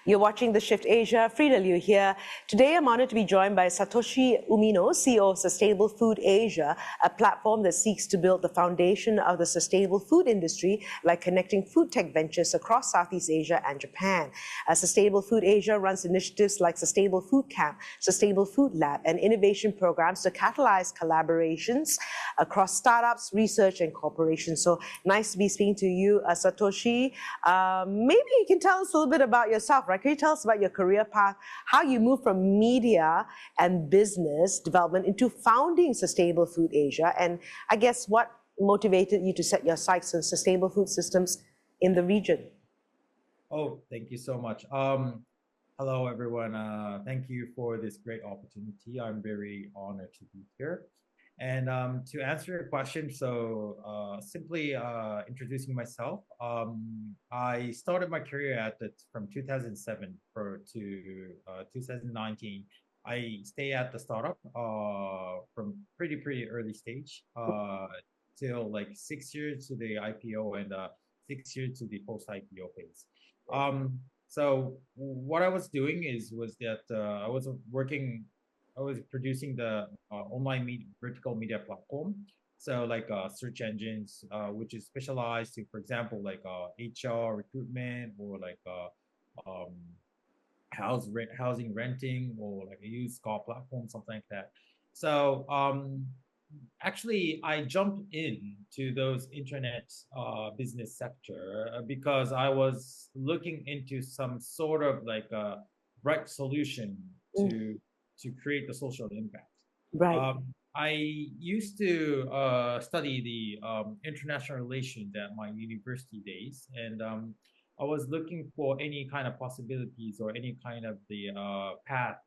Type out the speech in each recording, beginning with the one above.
You're watching The Shift Asia. Frida Liu here. Today, I'm honored to be joined by Satoshi Umino, CEO of Sustainable Food Asia, a platform that seeks to build the foundation of the sustainable food industry by connecting food tech ventures across Southeast Asia and Japan. Sustainable Food Asia runs initiatives like Sustainable Food Camp, Sustainable Food Lab, and innovation programs to catalyze collaborations across startups, research, and corporations. So nice to be speaking to you, Satoshi. Maybe you can tell us a little bit about yourself, right? Can you tell us about your career path, how you moved from media and business development into founding Sustainable Food Asia, and I guess what motivated you to set your sights on sustainable food systems in the region? Oh, thank you so much. Hello, everyone. Thank you for this great opportunity. I'm very honored to be here. And to answer your question, so simply introducing myself, I started my career from 2007 to 2019. I stay at the startup from pretty early stage till like 6 years to the IPO and 6 years to the post IPO phase. So what I was doing was that I was producing the vertical media platform. So like search engines, which is specialized to, for example, like HR recruitment or like um, housing renting or like a used car platform, something like that. So actually, I jumped into those internet business sector because I was looking into some sort of like a right solution to to create the social impact. Right. I used to study the international relations at my university days, and I was looking for any kind of possibilities or any kind of the path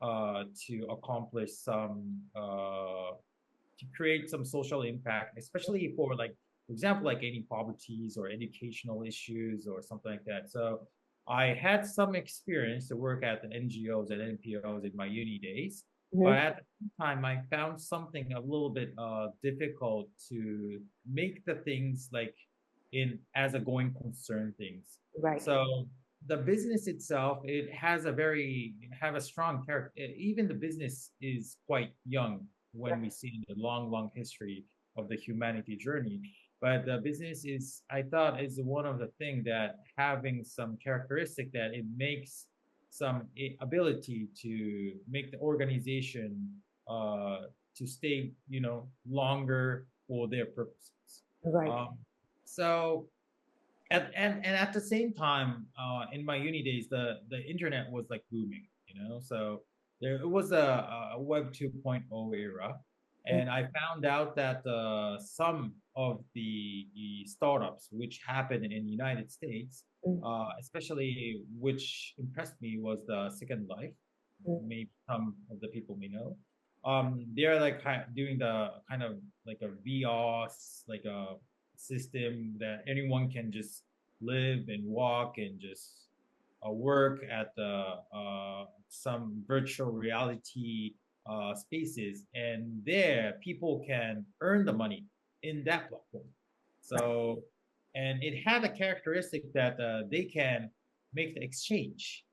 to accomplish some to create some social impact, especially for like, for example, like any poverties or educational issues or something like that. So I had some experience to work at the NGOs and NPOs in my uni days, but at the same time, I found something a little bit difficult to make the things like in as a going concern things. Right. So the business itself, have a strong character. Even the business is quite young when we see the long history of the humanity journey. But the business is, I thought, is one of the thing that having some characteristic that it makes some ability to make the organization to stay, longer for their purposes. Right. So and at the same time, in my uni days, the internet was like booming, so there it was a web 2.0 era, and I found out that some of the startups which happened in the United States, especially which impressed me was the Second Life. Maybe some of the people may know. They're like doing the kind of like a VR, like a system that anyone can just live and walk and just work at some virtual reality spaces, and there people can earn the money in that platform. So, and it had a characteristic that they can make the exchange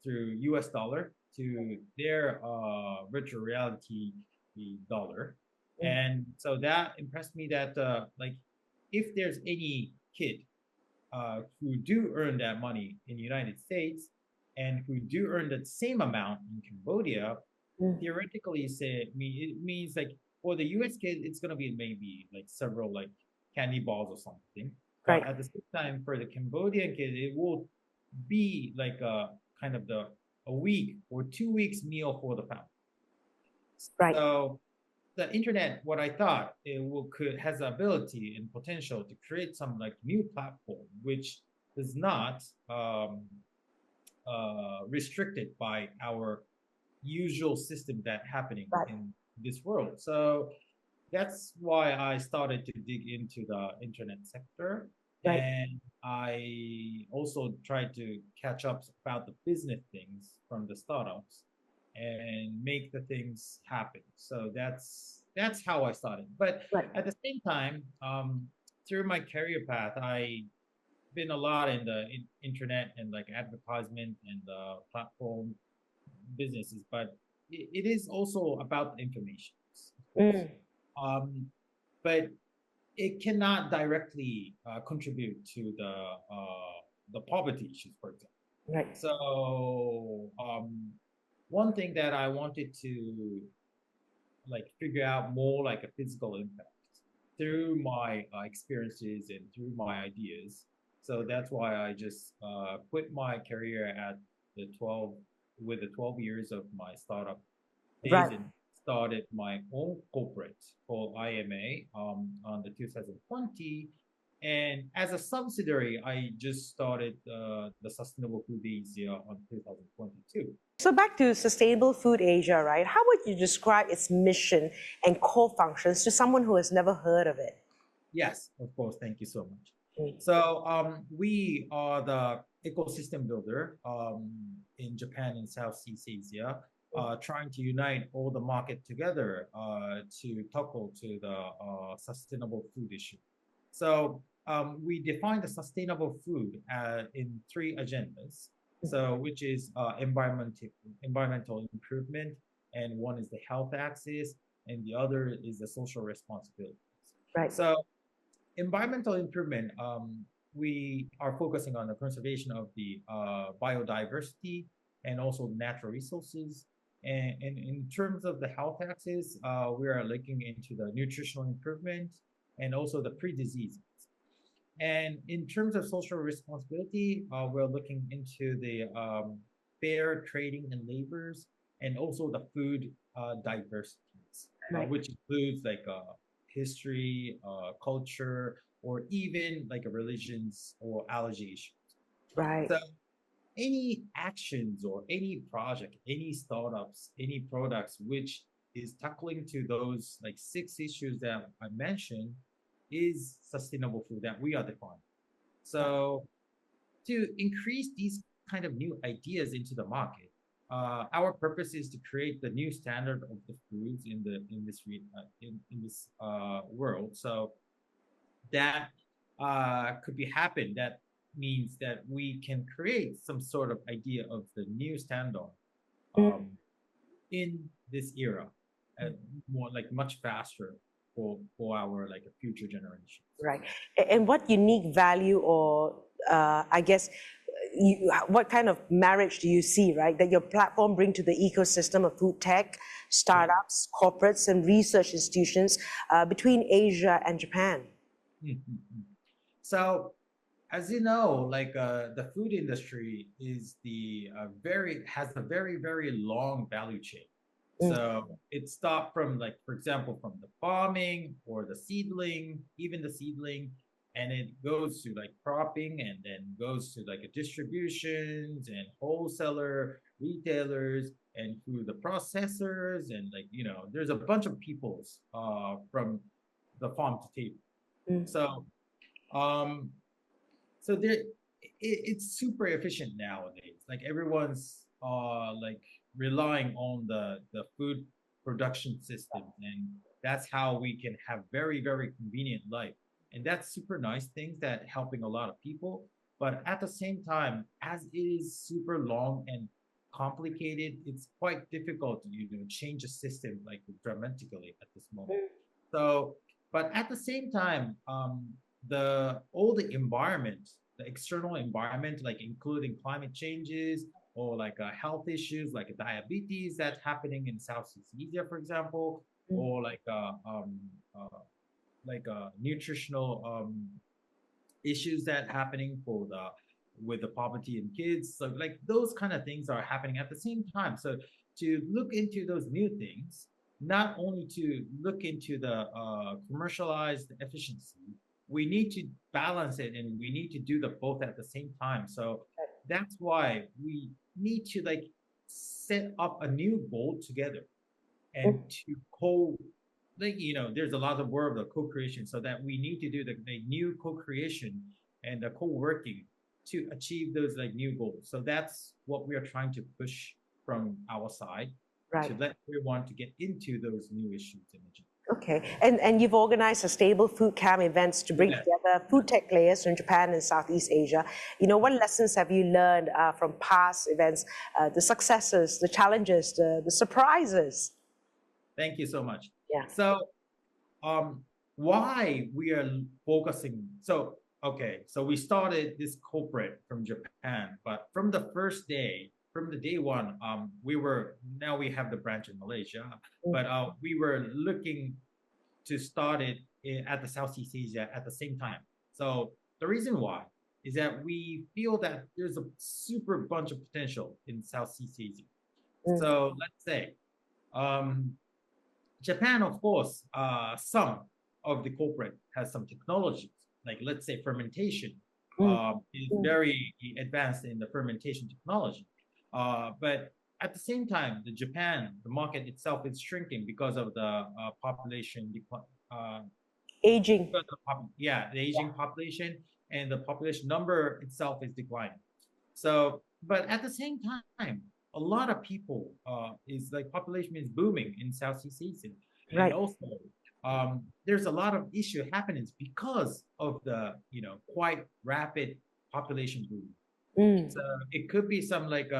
through US dollar to their virtual reality dollar. And so that impressed me that like if there's any kid who do earn that money in the United States and who do earn the same amount in Cambodia, theoretically say it means like for the US kid it's gonna be maybe like several like candy balls or something. But Right. at the same time for the Cambodian kid it will be like a kind of a week or 2 weeks meal for the family. Right. So the internet, what I thought could has the ability and potential to create some like new platform which is not restricted by our usual system that happening Right. in this world. So that's why I started to dig into the internet sector. Right. And I also tried to catch up about the business things from the startups and make the things happen. So that's how I started. But Right. at the same time, through my career path, I been a lot in the internet and like advertisement and platform businesses, but it is also about information, of course. Mm, But it cannot directly contribute to the poverty issues, for example. right. So one thing that I wanted to like figure out more like a physical impact through my experiences and through my ideas. So that's why I just quit my career at the 12 with the 12 years of my startup days Right. and started my own corporate called IMA on the 2020. And as a subsidiary, I just started the Sustainable Food Asia on 2022. So back to Sustainable Food Asia, right? How would you describe its mission and core functions to someone who has never heard of it? Yes, of course. Thank you so much. Mm. So we are the ecosystem builder in Japan and Southeast Asia, trying to unite all the market together to tackle to the sustainable food issue. So we define the sustainable food in three agendas. So which is environmental improvement, and one is the health axis, and the other is the social responsibility. Right. So environmental improvement, we are focusing on the conservation of the biodiversity and also natural resources. And in terms of the health axis, we are looking into the nutritional improvement and also the pre-disease. And in terms of social responsibility, we're looking into the fair trading and labors and also the food diversities, Right. which includes like history, culture, or even like a religions or allergy issues. Right. So any actions or any project, any startups, any products which is tackling to those like six issues that I mentioned is sustainable food that we are defining. So to increase these kind of new ideas into the market, our purpose is to create the new standard of the foods in this world. So that could be happen. That means that we can create some sort of idea of the new standard Mm. um, in this era, and more like much faster for our like future generations. Right. And what unique value or I guess what kind of marriage do you see, right, that your platform bring to the ecosystem of food tech, Yeah. startups, corporates, and research institutions between Asia and Japan? Mhm. So, as you know, like the food industry is the very has a very long value chain. Mm. So it stopped from like, for example, from the farming or the seedling, even the seedling, and it goes to like cropping, and then goes to like a distributions and wholesaler, retailers, and through the processors, and like there's a bunch of peoples from the farm to table. Mm. So um, so it's super efficient nowadays. Like everyone's like relying on the food production systems, and that's how we can have very convenient life. And that's super nice things that helping a lot of people. But at the same time, as it is super long and complicated, it's quite difficult to change a system like dramatically at this moment. So, but at the same time, all the environment, the external environment, like including climate changes or like health issues like diabetes that's happening in Southeast Asia, for example, Mm. or like nutritional issues that happening for the with the poverty in kids. So like those kind of things are happening at the same time. So to look into those new things, not only to look into the commercialized efficiency, we need to balance it, and we need to do the both at the same time. So that's why we need to like set up a new goal together and to there's a lot of word of co-creation, so that we need to do the new co-creation and the co-working to achieve those like new goals. So that's what we are trying to push from our side, to Right. let everyone to get into those new issues and agendas. Okay, and you've organized sustainable food camp events to bring Yeah. together food tech players from Japan and Southeast Asia. What lessons have you learned from past events, the successes, the challenges, the surprises? Thank you so much. Yeah. So, um, why we are focusing? So, okay, so we started this corporate from Japan, but from the first day, from the day one, now we have the branch in Malaysia, but we were looking to start it at the Southeast Asia at the same time. So the reason why is that we feel that there's a super bunch of potential in Southeast Asia. So let's say um, Japan, of course, some of the corporate has some technologies, like let's say fermentation is very advanced in the fermentation technology. But at the same time, the market itself is shrinking because of the population Aging. yeah, the aging population and the population number itself is declining. So, but at the same time, a lot of people is like population is booming in Southeast Asia, and Right. also there's a lot of issue happening because of the quite rapid population boom. So it could be some like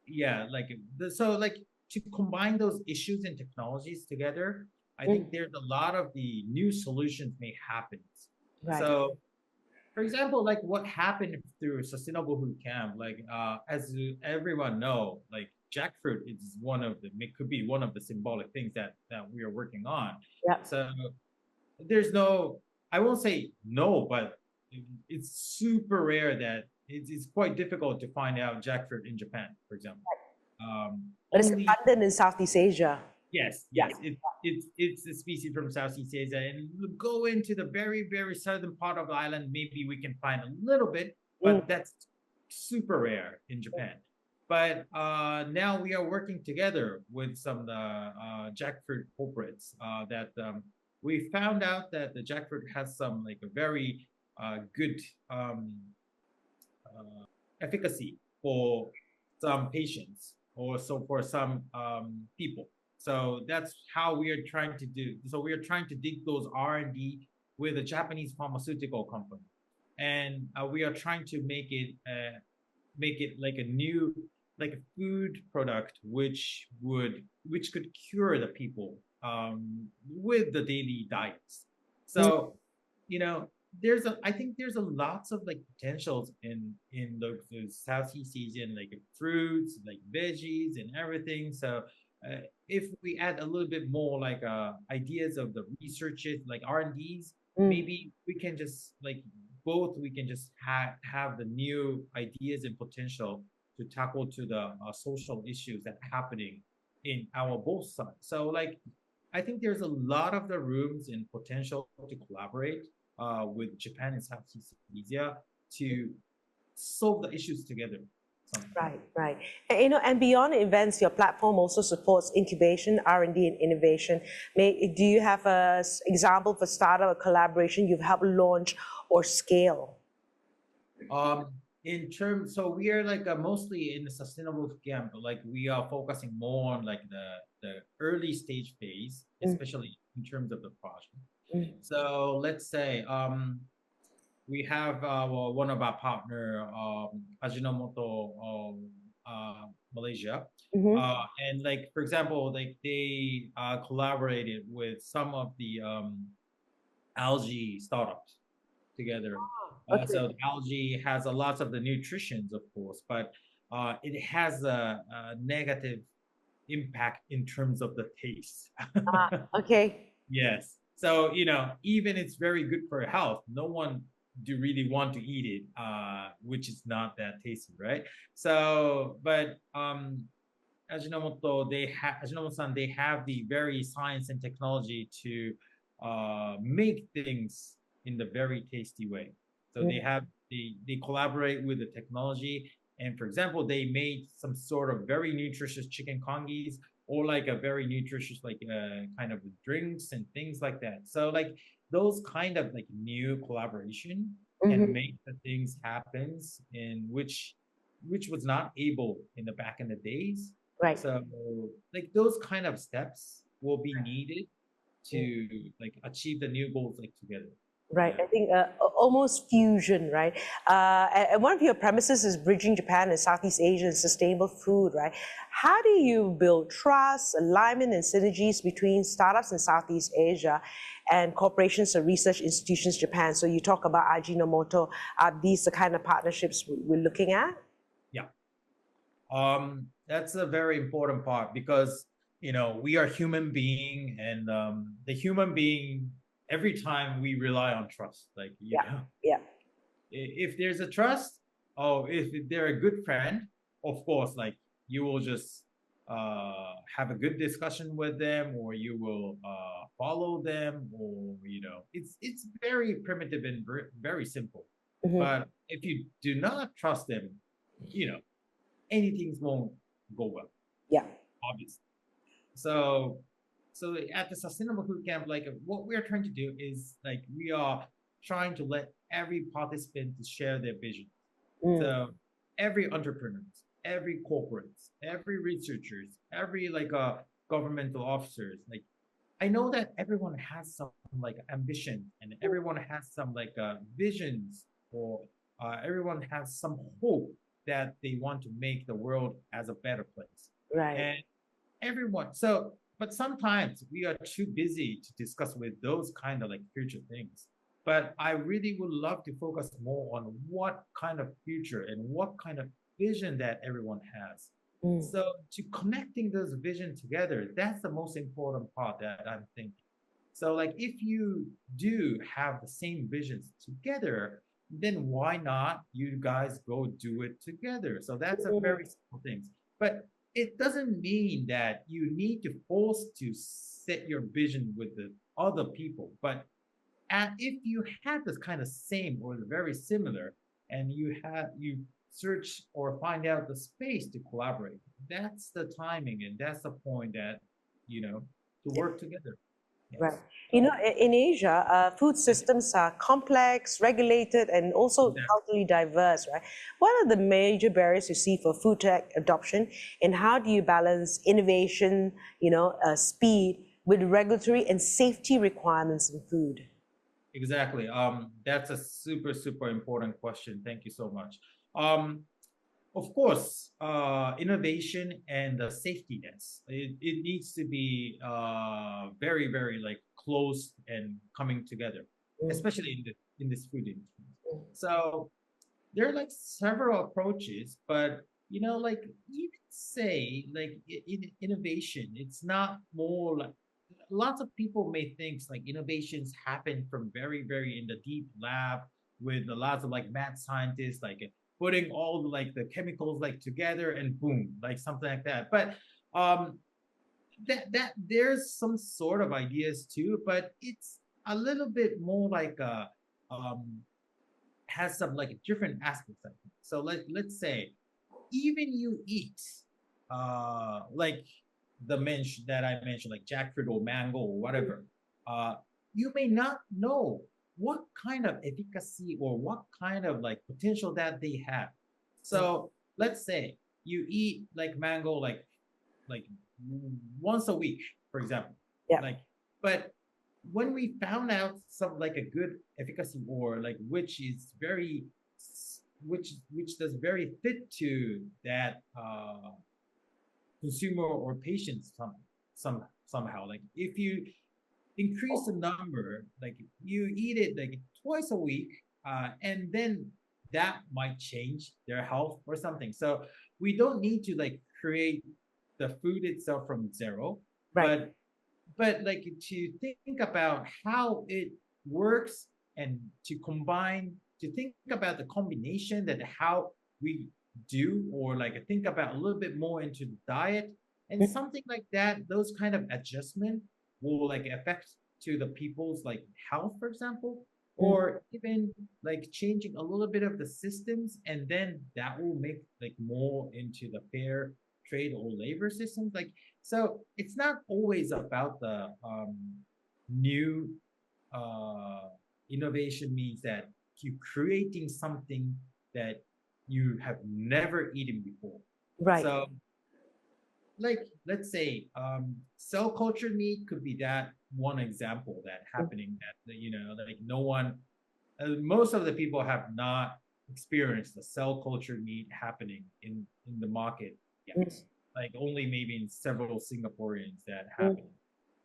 yeah, like so like to combine those issues and technologies together, I think there's a lot of the new solutions may happen. Right. So for example, like what happened through sustainable food camp, like as everyone know, like jackfruit is one of the it could be one of the symbolic things that we are working on. Yeah. So there's no, I won't say no, but it's super rare that it's quite difficult to find out jackfruit in Japan, for example. But it's Only abundant in Southeast Asia. Yes, Yeah. yes. It's a species from Southeast Asia, and go into the very southern part of the island. Maybe we can find a little bit, but that's super rare in Japan. But now we are working together with some jackfruit corporates that we found out that the jackfruit has some like a very good efficacy for some patients or so for some people. So that's how we are trying to do. So we are trying to dig those R&D with a Japanese pharmaceutical company, and we are trying to make it like a new like a food product which could cure the people with the daily diets. So I think there's a lots of like potentials in the Southeast Asian like fruits, like veggies and everything. So if we add a little bit more like ideas of the researches like R&Ds, maybe we can just like both we can just have the new ideas and potential to tackle to the social issues that are happening in our both sides. So like I think there's a lot of the rooms and potential to collaborate with Japan and Southeast Asia to solve the issues together. Right, right. And beyond events, your platform also supports incubation, R&D, and innovation. Do you have an example for startup or collaboration you've helped launch or scale? In terms, so we are like mostly in the sustainable camp, but like we are focusing more on like the early stage phase, especially in terms of the project. So let's say we have one of our partner, Ajinomoto Malaysia, and like for example, like they collaborated with some of the algae startups together. Okay. So the algae has a lot of the nutritions, of course, but it has a negative impact in terms of the taste. Okay. Yes. So, even it's very good for health, no one do really want to eat it, which is not that tasty, right? So, but Ajinomoto-san, they have the very science and technology to make things in the very tasty way. So they collaborate with the technology, and for example, they made some sort of very nutritious chicken congis or like a very nutritious like kind of drinks and things like that. So like those kind of like new collaboration can make the things happens in which was not able in the back in the days. Right. So like those kind of steps will be needed to like achieve the new goals like together. Right, Yeah. I think almost fusion, right? And one of your premises is bridging Japan and Southeast Asia and sustainable food, right? How do you build trust, alignment, and synergies between startups in Southeast Asia and corporations or research institutions in Japan? So you talk about Ajinomoto. Are these the kind of partnerships we're looking at? Yeah. That's a very important part because we are human being, and the human being, every time we rely on trust. Like, Yeah, yeah. if there's a trust, if they're a good friend, of course, like you will just have a good discussion with them, or you will follow them, or it's very primitive and very simple. Hmm. But if you do not trust them, you know anything won't go well, Yeah. obviously. So at the Sustainable Food Camp, like what we're trying to do is like we are trying to let every participant to share their vision. Mm. So every entrepreneurs, every corporates, every researchers, every like governmental officers, like I know that everyone has some like ambition, and everyone has some like visions, or everyone has some hope that they want to make the world as a better place. Right. And everyone, but sometimes we are too busy to discuss with those kind of like future things. But I really would love to focus more on what kind of future and what kind of vision that everyone has. Mm. So to connecting those vision together, that's the most important part that I'm thinking. So like if you do have the same visions together, then why not you guys go do it together? So that's a Mm. very simple thing. But it doesn't mean that you need to force to set your vision with the other people. But if you have this kind of same or very similar, and you search or find out the space to collaborate, that's the timing and that's the point that to work together. Right. Yes. You know, So in Asia, food systems are complex, regulated, and also exactly. culturally diverse, right? What are the major barriers you see for food tech adoption, and how do you balance innovation, speed with regulatory and safety requirements in food? Exactly. That's a super, super important question. Thank you so much. Um, of course, innovation and safety nets. It needs to be very, very like close and coming together, Mm. especially in this food industry. So there are like several approaches, but like you could say like in innovation, it's not more like lots of people may think like innovations happen from very, very in the deep lab with lots of like mad scientists like putting all the like the chemicals like together and boom, like something like that. But um that there's some sort of ideas too, but it's a little bit more like um has some like different aspects of it. So let's say even you eat like the mention that I mentioned, like jackfruit or mango or whatever, uh you may not know what kind of efficacy or what kind of like potential that they have. So let's say you eat like mango like once a week, for example. Yeah. Like, but when we found out some like a good efficacy, or like which does very fit to that consumer or patient somehow, like if you increase the number, like you eat it like twice a week, and then that might change their health or something. So we don't need to like create the food itself from zero, Right. but like to think about how it works, and to think about the combination that how we do, or like think about a little bit more into the diet and something like that. Those kind of adjustment will like affect to the people's like health, for example, Mm. or even like changing a little bit of the systems, and then that will make like more into the fair trade or labor systems. Like, so it's not always about the new uh, innovation means that you creating something that you have never eaten before. Right. So like let's say cell culture meat could be that one example that happening that like no one most of the people have not experienced the cell culture meat happening in the market yet. Mm, Like only maybe in several Singaporeans that mm, happen.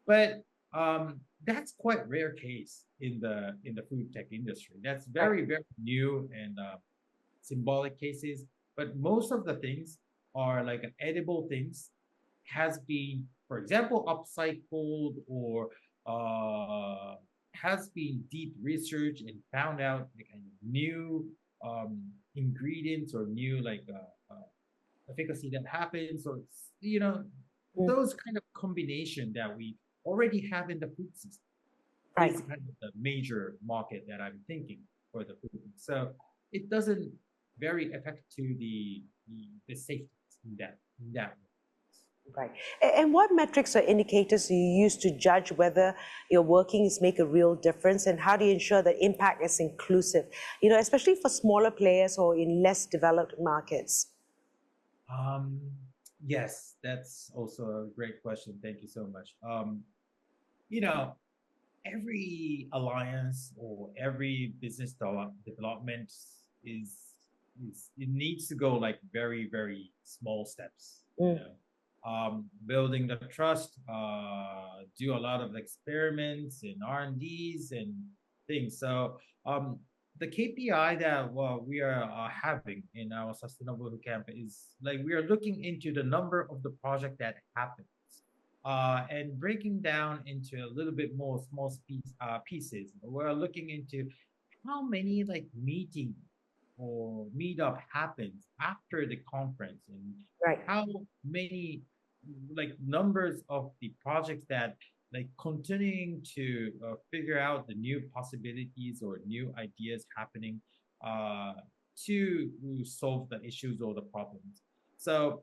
But that's quite rare case in the food tech industry. That's right. very new and symbolic cases. But most of the things are like edible things has been, for example, upcycled or uh, has been deep research and found out the kind of new ingredients or new like efficacy that happens, or Mm, those kind of combination that we already have in the food system right. is kind of the major market that I'm thinking for the food. So it doesn't very affect to the safety in that way. Right. And what metrics or indicators do you use to judge whether your workings make a real difference, and how do you ensure that impact is inclusive, especially for smaller players or in less developed markets? Um, yes, that's also a great question. Thank you so much. You know, every alliance or every business development is it needs to go like very small steps. Mm, Building the trust, do a lot of experiments and R&Ds and things. So the KPI that we are having in our sustainable camp is like we are looking into the number of the project that happens and breaking down into a little bit more small pieces. We're looking into how many like meeting or meetup happens after the conference and right. how many like numbers of the projects that like continuing to figure out the new possibilities or new ideas happening uh, to solve the issues or the problems. So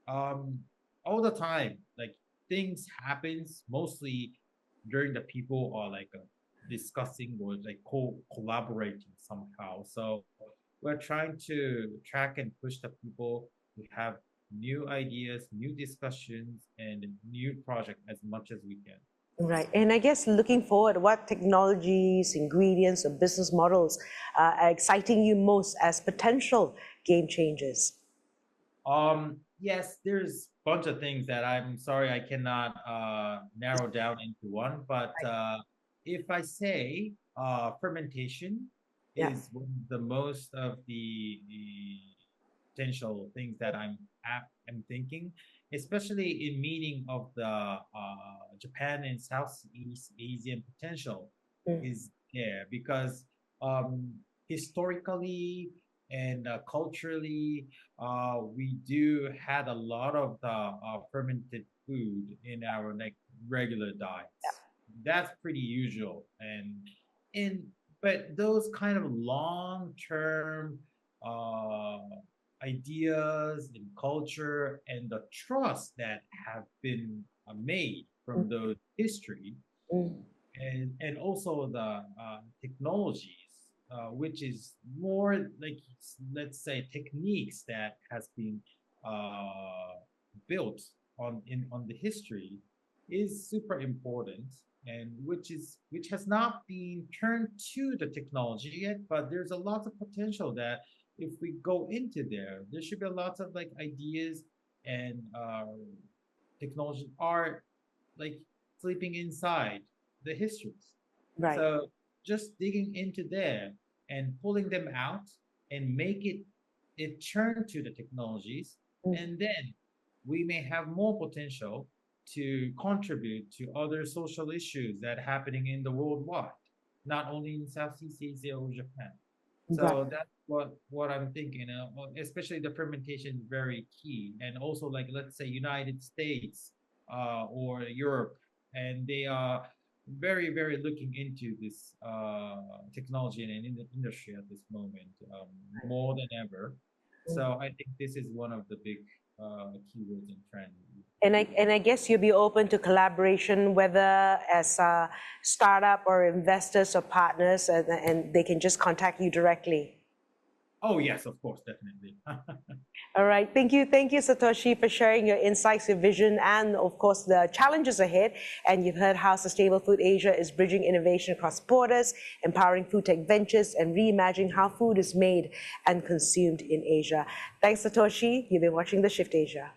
um, all the time, like things happens mostly during the people are like discussing or like collaborating somehow. So we're trying to track and push the people to have new ideas, new discussions, and new project as much as we can. Right. And I guess looking forward, what technologies, ingredients, or business models are exciting you most as potential game changers? Yes, there's a bunch of things that I'm sorry I cannot narrow down into one, but if I say fermentation Yeah. is one of the most of the potential things that I'm thinking, especially in meaning of the Japan and Southeast Asian potential Mm, is there because um, historically and culturally we do had a lot of the fermented food in our like regular diets. That's pretty usual, and in but those kind of long term uh, ideas and culture and the trust that have been made from mm, the history mm, and also the technologies, which is more like let's say techniques that has been uh, built on the history is super important and which has not been turned to the technology yet, but there's a lot of potential that if we go into there should be a lot of like ideas and technology are like sleeping inside the histories. right. So just digging into there and pulling them out and make it turn to the technologies, Mm, and then we may have more potential to contribute to other social issues that are happening in the worldwide, not only in Southeast Asia or Japan. right. So that's what I'm thinking. Especially the fermentation is very key, and also like let's say United States or Europe, and they are very looking into this technology and in the industry at this moment more than ever. Mm. So I think this is one of the big keywords and trends. And I guess you'll be open to collaboration, whether as a startup or investors or partners, and they can just contact you directly. Oh yes, of course, definitely. All right. Thank you, Satoshi, for sharing your insights, your vision, and of course, the challenges ahead. And you've heard how Sustainable Food Asia is bridging innovation across borders, empowering food tech ventures, and reimagining how food is made and consumed in Asia. Thanks, Satoshi. You've been watching The Shift Asia.